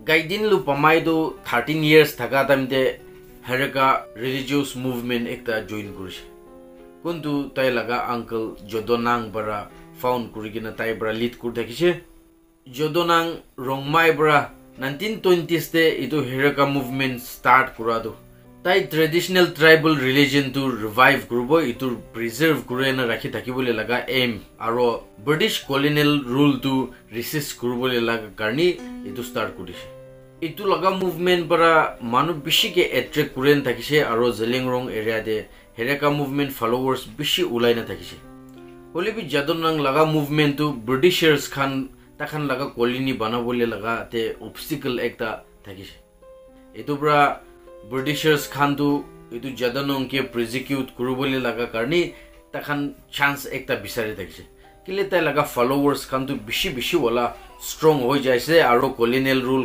গাইদিন লু পামাই দো 13 years থাকা টাইমতে হেরেকা রিলিজিয়াস মুভমেন্ট একটা জয়েন করেছে কিন্তু তাই লাগা আঙ্কেল জদনাং বরা ফাউন্ড করি কিনা তাই বরা লিড করে দেখিছে জদনাং রংমাই বরা 1920s তে ইতো হেরেকা মুভমেন্ট স্টার্ট করা দো তাই traditional tribal religion to revive করব ইতো প্রিজার্ভ করে না রাখি থাকিবলে লাগা M R British colonial rule two রিসিস্ট করবলে লাগা কারণে ইতো স্টার্ট করেছে ইতো লাগা মুভমেন্ট বরা মানুষ বেশিকে এট্রাক্ট করেন থাকিছে আর জেলিংরং এরিয়া দে হেরেকা মুভমেন্ট ফলোয়ার্স বেশি উলাই না থাকিছে হলিবি জদনাং লাগা মুভমেন্ট টু ব্রিটিশার্স খান তাখান লাগা কলোনি বানাবলে লাগা তে অবস্টিকল একটা থাকিছে ইতো বরা ব্রিটিশার্স খান তো ইতো জদনংকে প্রজিকিউট করবলে লাগা কারণে তাখান চান্স একটা বিচারে থাকিছে কিলে তাই লাগা ফলোয়ার্স খান তো বেশি ওলা স্ট্রং হয়ে যাইছে আর কলোনিয়াল রুল